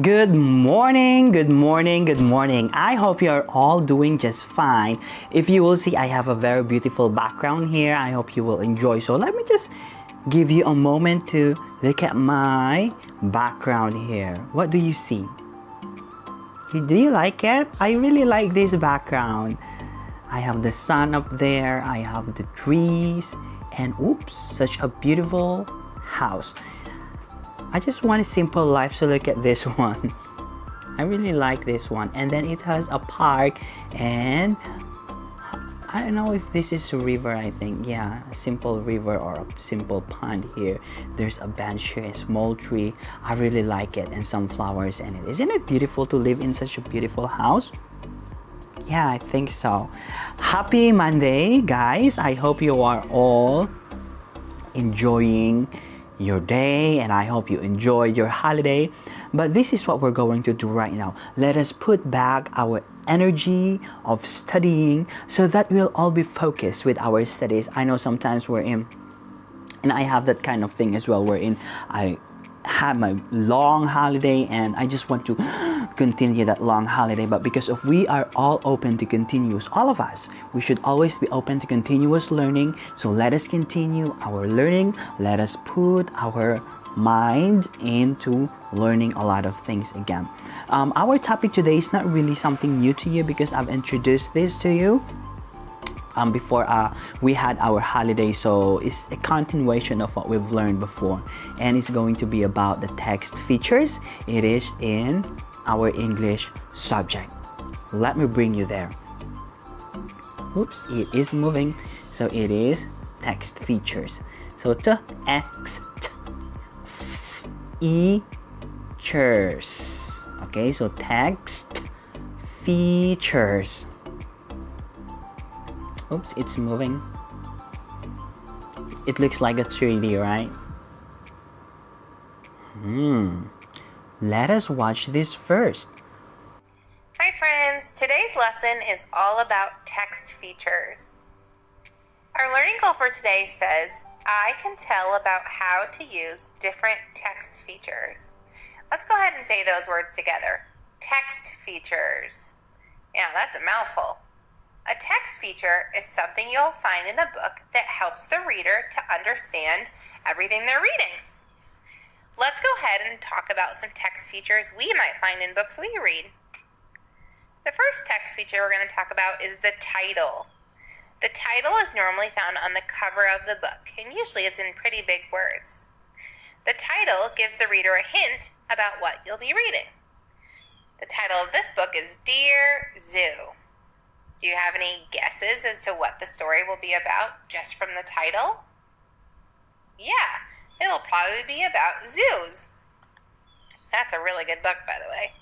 Good morning, good morning, good morning. I hope you are all doing just fine. If you will see, I have a very beautiful background here. I hope you will enjoy. So let me just give you a moment to look at my background here. What do you see? Do you like it? I really like this background. I have the sun up there, I have the trees, and oops, such a beautiful house. I just want a simple life, so look at this one. I really like this one. And then it has a park, and I don't know if this is a river, I think. Yeah, a simple river or a simple pond here. There's a bench here, a small tree. I really like it, and some flowers in it. Isn't it beautiful to live in such a beautiful house? Yeah, I think so. Happy Monday, guys. I hope you are all enjoying your day, and I hope you enjoyed your holiday. But this is what we're going to do right now. Let us put back our energy of studying so that we'll all be focused with our studies. I know sometimes we're in, and I have that kind of thing as well, wherein I had my long holiday and I just want to continue that long holiday. But because if we are all open to continuous, all of us, we should always be open to continuous learning. So let us continue our learning. Let us put our mind into learning a lot of things again. Our topic today is not really something new to you because I've introduced this to you before we had our holiday, so it's a continuation of what we've learned before, and it's going to be about the text features. It is in our English subject. Let me bring you there. Oops, it is moving. So it is text features. So text features. Okay, so text features. Oops, it's moving. It looks like a 3D, right? Let us watch this first. Hi friends, today's lesson is all about text features. Our learning goal for today says, I can tell about how to use different text features. Let's go ahead and say those words together. Text features. Yeah, that's a mouthful. A text feature is something you'll find in a book that helps the reader to understand everything they're reading. Let's go ahead and talk about some text features we might find in books we read. The first text feature we're going to talk about is the title. The title is normally found on the cover of the book, and usually it's in pretty big words. The title gives the reader a hint about what you'll be reading. The title of this book is Dear Zoo. Do you have any guesses as to what the story will be about just from the title? Yeah, it'll probably be about zoos. That's a really good book, by the way.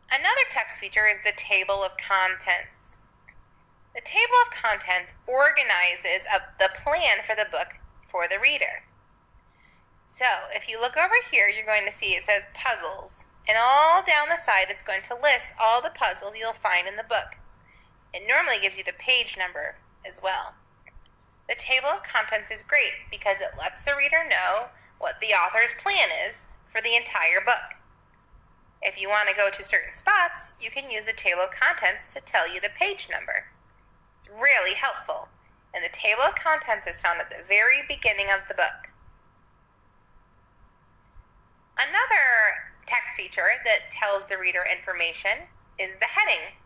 Another text feature is the table of contents. The table of contents organizes the plan for the book for the reader. So, if you look over here, you're going to see it says puzzles. And all down the side, it's going to list all the puzzles you'll find in the book. It normally gives you the page number as well. The table of contents is great because it lets the reader know what the author's plan is for the entire book. If you want to go to certain spots, you can use the table of contents to tell you the page number. It's really helpful, and the table of contents is found at the very beginning of the book. Another text feature that tells the reader information is the heading.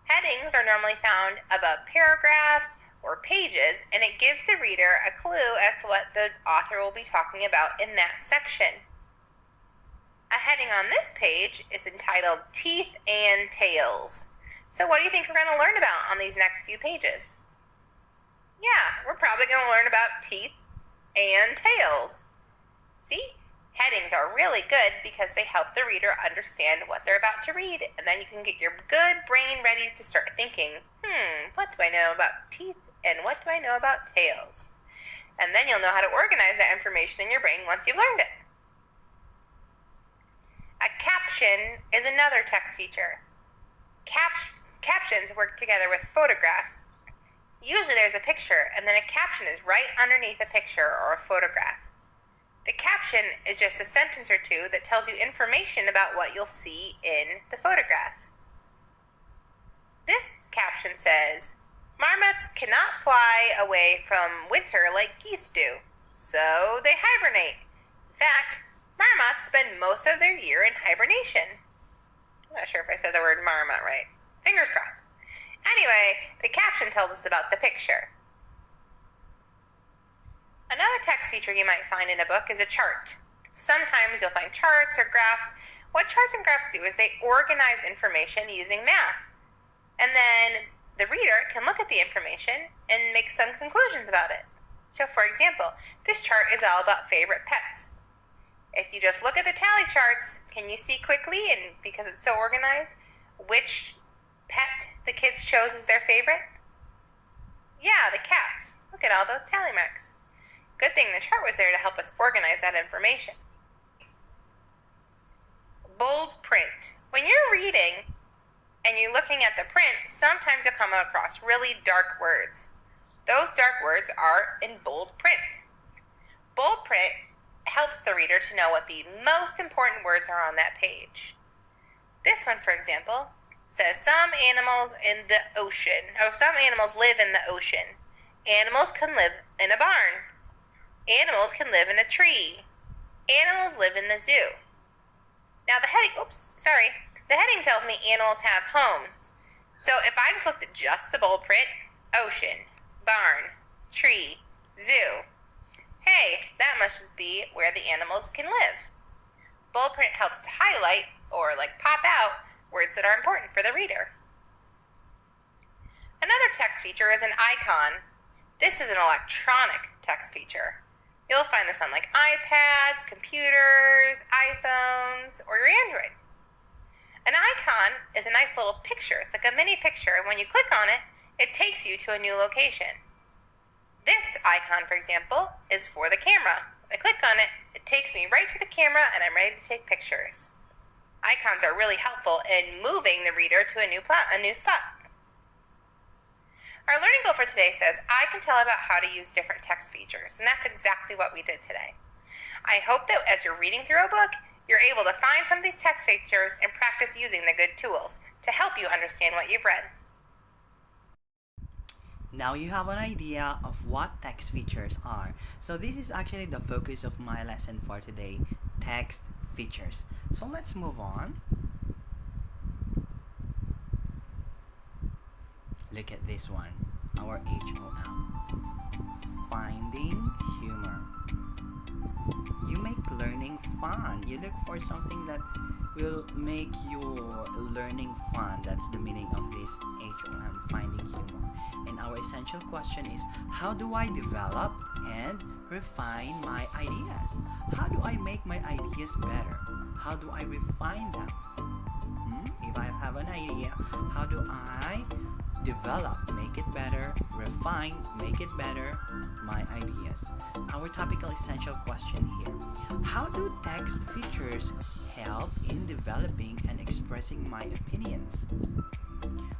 Headings are normally found above paragraphs or pages, and it gives the reader a clue as to what the author will be talking about in that section. A heading on this page is entitled Teeth and Tails. So what do you think we're going to learn about on these next few pages? Yeah, we're probably going to learn about teeth and tails. See? Headings are really good because they help the reader understand what they're about to read, and then you can get your good brain ready to start thinking, what do I know about teeth and what do I know about tails? And then you'll know how to organize that information in your brain once you've learned it. A caption is another text feature. Captions work together with photographs. Usually there's a picture, and then a caption is right underneath a picture or a photograph. The caption is just a sentence or two that tells you information about what you'll see in the photograph. This caption says, marmots cannot fly away from winter like geese do, so they hibernate. In fact, marmots spend most of their year in hibernation. I'm not sure if I said the word marmot right. Fingers crossed. Anyway, the caption tells us about the picture. Another text feature you might find in a book is a chart. Sometimes you'll find charts or graphs. What charts and graphs do is they organize information using math. And then the reader can look at the information and make some conclusions about it. So for example, this chart is all about favorite pets. If you just look at the tally charts, can you see quickly, and because it's so organized, which pet the kids chose as their favorite? Yeah, the cats. Look at all those tally marks. Good thing the chart was there to help us organize that information. Bold print. When you're reading and you're looking at the print, sometimes you'll come across really dark words. Those dark words are in bold print. Bold print helps the reader to know what the most important words are on that page. This one, for example, says some animals in the ocean, or some animals live in the ocean. Animals can live in a barn. Animals can live in a tree. Animals live in the zoo. Now the heading tells me animals have homes. So if I just looked at just the bold print, ocean, barn, tree, zoo, hey, that must be where the animals can live. Bold print helps to highlight or pop out words that are important for the reader. Another text feature is an icon. This is an electronic text feature. You'll find this on iPads, computers, iPhones, or your Android. An icon is a nice little picture. It's like a mini picture, and when you click on it, it takes you to a new location. This icon, for example, is for the camera. If I click on it, it takes me right to the camera, and I'm ready to take pictures. Icons are really helpful in moving the reader to a new spot. Our learning goal for today says, I can tell about how to use different text features, and that's exactly what we did today. I hope that as you're reading through a book, you're able to find some of these text features and practice using the good tools to help you understand what you've read. Now you have an idea of what text features are. So this is actually the focus of my lesson for today, text features. So let's move on. Look at this one, our HOM. Finding humor. You make learning fun. You look for something that will make your learning fun. That's the meaning of this HOM, finding humor. And our essential question is, how do I develop and refine my ideas? How do I make my ideas better? How do I refine them? If I have an idea, how do I develop, make it better, refine, make it better, my ideas? Our topical essential question here. How do text features help in developing and expressing my opinions?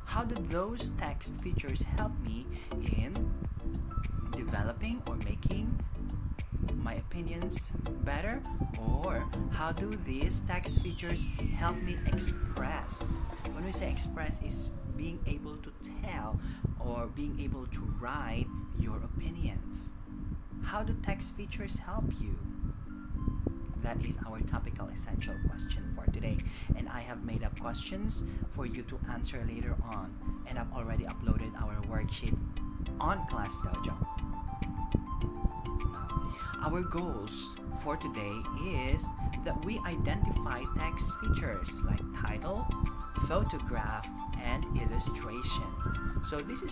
How do those text features help me in developing or making my opinions better? Or how do these text features help me express? When we say express, is being able to tell or being able to write your opinions. How do text features help you? That is our topical essential question for today. And I have made up questions for you to answer later on. And I've already uploaded our worksheet on Class Dojo. Our goals for today is that we identify text features like title, photograph, and illustration. So these are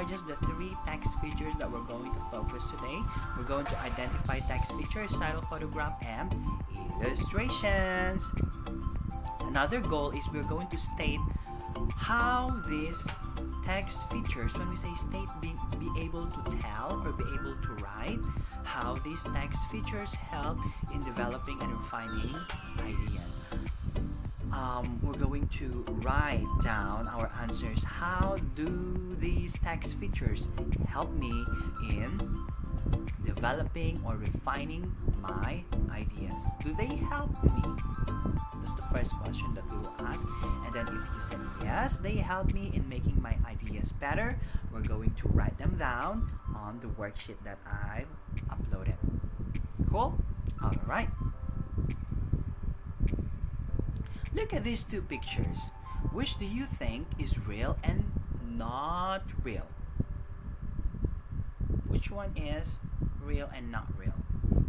just the 3 text features that we're going to focus today. We're going to identify text features, title, photograph, and illustrations. Another goal is we're going to state how these text features, when we say state, be able to tell or be able to write, how these text features help in developing and refining ideas. We're going to write down our answers. How do these text features help me in developing or refining my ideas? Do they help me? That's the first question that we will ask. And then if you said yes, they help me in making my ideas better, we're going to write them down on the worksheet that I've uploaded. Cool? Alright. Look at these two pictures. Which do you think is real and not real? Which one is real and not real?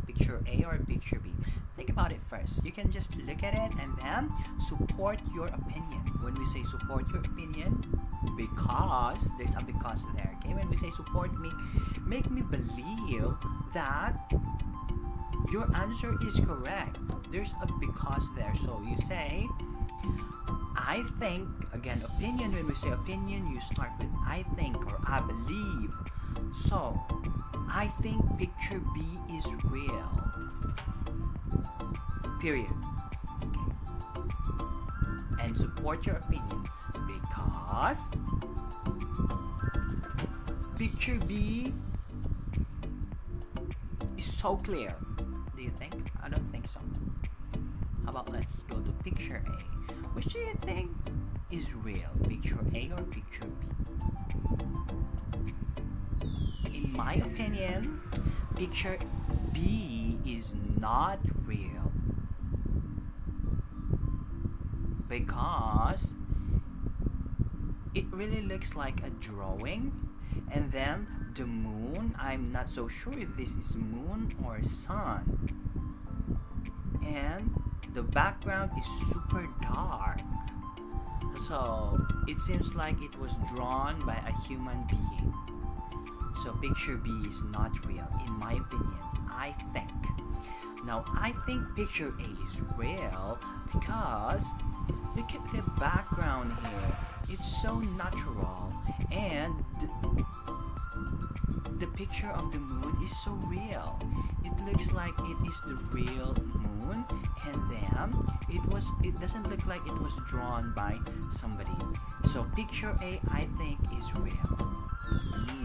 Picture A or picture B? Think about it first. You can just look at it and then support your opinion. When we say support your opinion, because there's a because there, okay? When we say support me, make me believe that your answer is correct. There's a because there. So you say, I think, again, opinion, when we say opinion, you start with I think or I believe. So, I think picture B is real. Period. Okay. And support your opinion because picture B is so clear. Do you think? I don't think so. How about let's go to picture A. Which do you think is real? Picture A or picture B? In my opinion, picture B is not real because it really looks like a drawing, and then the moon, I'm not so sure if this is moon or sun, and the background is super dark, so it seems like it was drawn by a human being. So picture B is not real, in my opinion, I think. Now I think picture A is real because look at the background here. It's so natural, and the picture of the moon is so real. It looks like it is the real moon, and then it doesn't look like it was drawn by somebody. So picture A, I think, is real.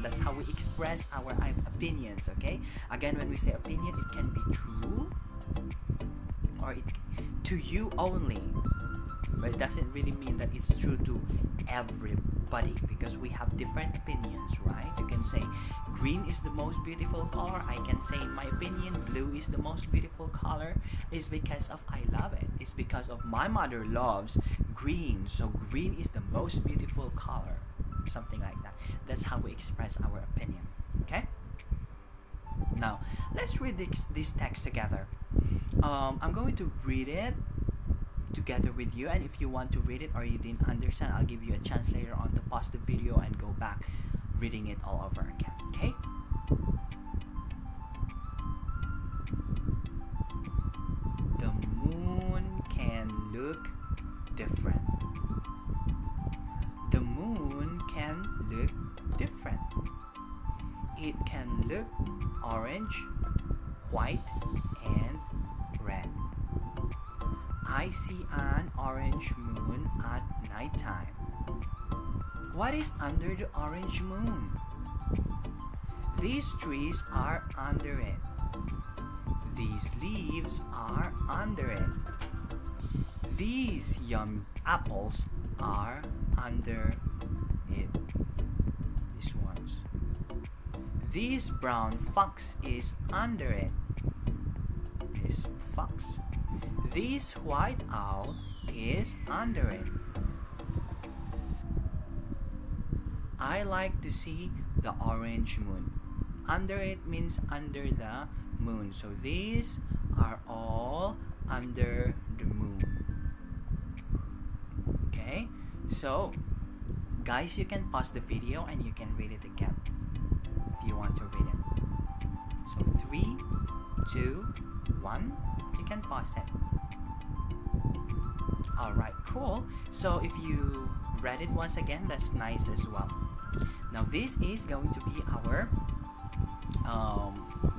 That's how we express our opinions, okay? Again, when we say opinion, it can be true or it to you only, but it doesn't really mean that it's true to everybody because we have different opinions, right? You can say green is the most beautiful color. I can say in my opinion blue is the most beautiful color. It's because of I love it. It's because of my mother loves green, so green is the most beautiful color. Something like that. That's how we express our opinion. Okay? Now, let's read this text together. I'm going to read it together with you, and if you want to read it or you didn't understand, I'll give you a chance later on to pause the video and go back reading it all over again. Okay? The moon can look different. The moon can look different. It can look orange, white, and red. I see an orange moon at nighttime. What is under the orange moon? These trees are under it. These leaves are under it. These yummy apples are under it. These ones. This brown fox is under it. This fox. This white owl is under it. I like to see the orange moon. Under it means under the moon. So these are all under the moon. Okay? So, guys, you can pause the video and you can read it again if you want to read it. So 3, 2, 1, you can pause it. Alright, cool. So if you read it once again, that's nice as well. Now this is going to be our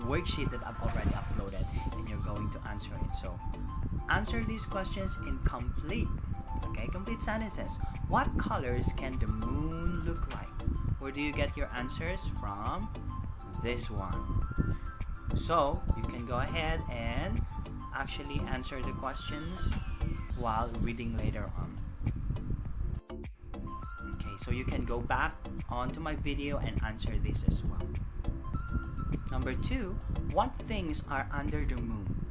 worksheet that I've already uploaded, and you're going to answer it. So answer these questions in complete sentences. What colors can the moon look like? Where do you get your answers from? This one. So you can go ahead and actually answer the questions while reading later on. Okay, so you can go back onto my video and answer this as well. Number 2, what things are under the moon?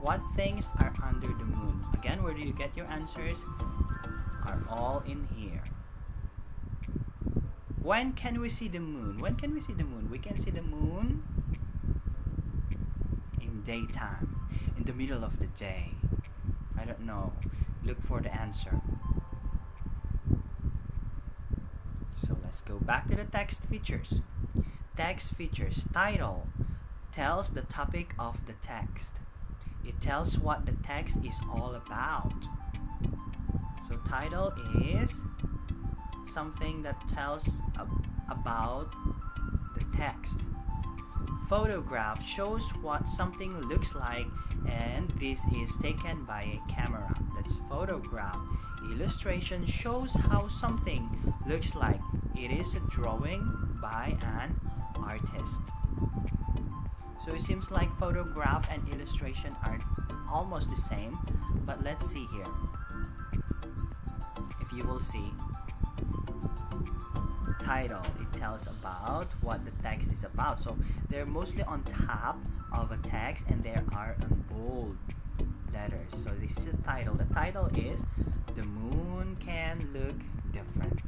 What things are under the moon? Again, where do you get your answers? Are all in here. When can we see the moon? When can we see the moon? We can see the moon in daytime, in the middle of the day. I don't know. Look for the answer. So let's go back to the text features. Text features. Title tells the topic of the text. It tells what the text is all about. So title is something that tells about the text. Photograph shows what something looks like, and this is taken by a camera. That's photograph. Illustration shows how something looks like. It is a drawing by an artist. So it seems like photograph and illustration are almost the same, but let's see here. If you will see, title, it tells about what the text is about. So they're mostly on top of a text and there are in bold letters. So this is the title. The title is The Moon Can Look Different.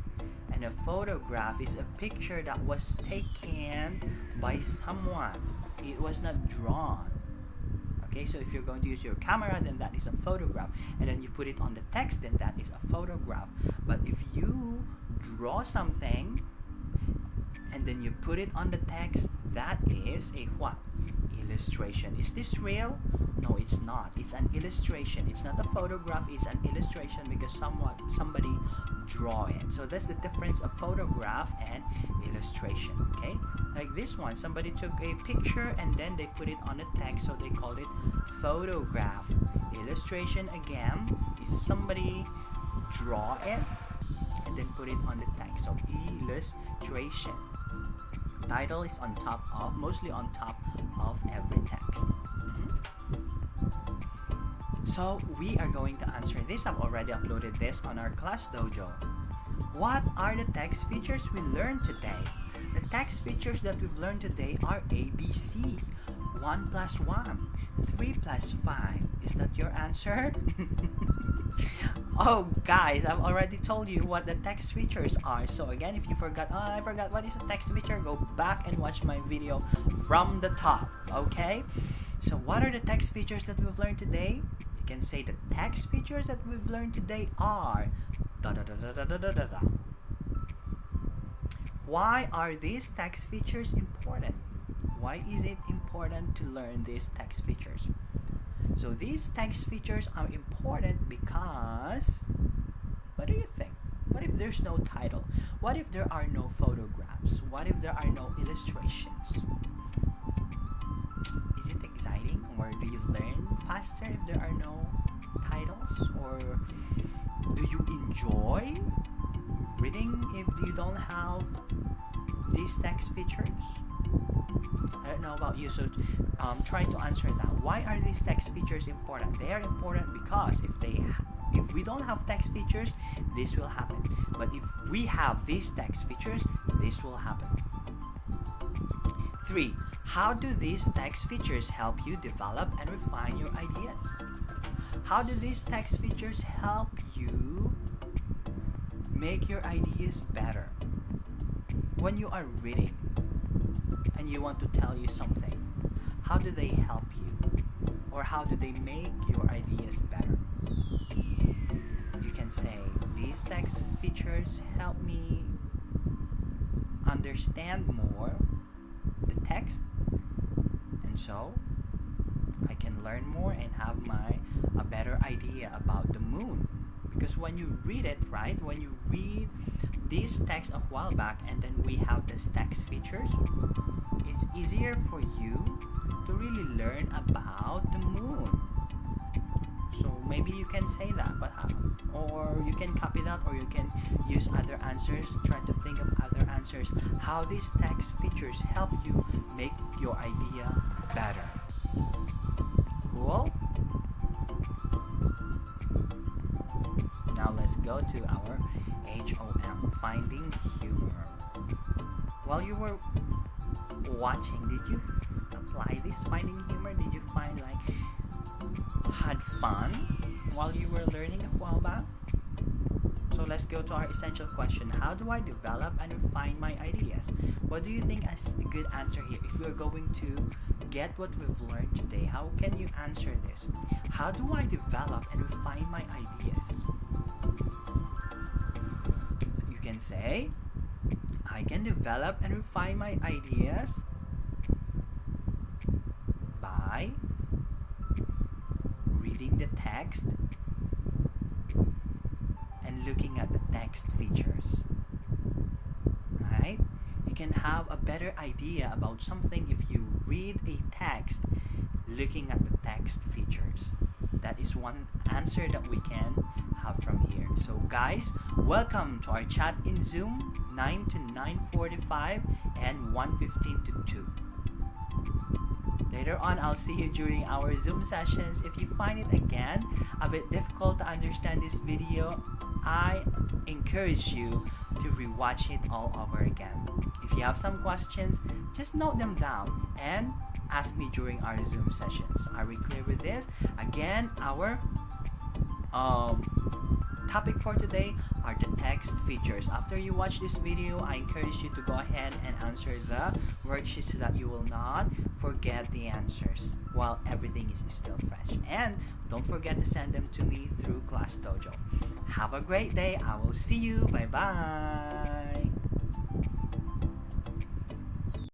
And a photograph is a picture that was taken by someone. It was not drawn. Okay, so if you're going to use your camera, then that is a photograph. And then you put it on the text, then that is a photograph. But if you draw something and then you put it on the text, that is a what? Illustration. Is this real? No, it's not. It's an illustration. It's not a photograph. It's an illustration because somebody draw it. So that's the difference of photograph and illustration. Okay, like this one, somebody took a picture and then they put it on the text, so they called it photograph. Illustration again is somebody draw it and then put it on the text. So illustration. Title is on top of, mostly on top of every text. So we are going to answer this. I've already uploaded this on our class dojo. What are the text features we learned today? The text features that we've learned today are ABC. 1 plus 1, 3 plus 5. Is that your answer? Oh guys, I've already told you what the text features are. So again, if you forgot, I forgot what is a text feature, go back and watch my video from the top. Okay? So what are the text features that we've learned today? You can say the text features that we've learned today are da da da da da da da da da. Why are these text features important? Why is it important to learn these text features? So these text features are important because, what do you think? What if there's no title? What if there are no photographs? What if there are no illustrations? Is it exciting, or do you learn faster if there are no titles? Or do you enjoy reading if you don't have these text features? I don't know about you, so try to answer that. Why are these text features important? They are important because if we don't have text features, this will happen. But if we have these text features, this will happen. 3. How do these text features help you develop and refine your ideas? How do these text features help you make your ideas better? When you are reading and you want to tell you something, how do they help you? Or how do they make your ideas better? You can say, these text features help me understand more the text, and so I can learn more and have a better idea about the moon. Because when you read it, right, when you read this text a while back and then we have this text features, it's easier for you to really learn about the moon. So maybe you can say that, but how? Or you can copy that, or you can use other answers, try to think of other answers, how these text features help you make your idea better. Cool? Now let's go to our HOM, finding humor. While you were watching, did you apply this finding humor? Did you find had fun while you were learning a while back? So let's go to our essential question. How do I develop and refine my ideas? What do you think is a good answer here? If you're going to get what we've learned today, how can you answer this? How do I develop and refine my ideas? You can say, I can develop and refine my ideas by reading the text and looking at the text features. Right? You can have a better idea about something if you read a text looking at the text features. That is one answer that we can have from here. So guys, welcome to our chat in Zoom, 9 to 9:45 and 1:15 to 2. Later on, I'll see you during our Zoom sessions. If you find it again a bit difficult to understand this video, I encourage you to rewatch it all over again. If you have some questions, just note them down and ask me during our Zoom sessions. Are we clear with this? Again, our topic for today are the text features. After you watch this video, I encourage you to go ahead and answer the worksheets so that you will not forget the answers while everything is still fresh. And don't forget to send them to me through Class Dojo. Have a great day. I will see you. Bye bye.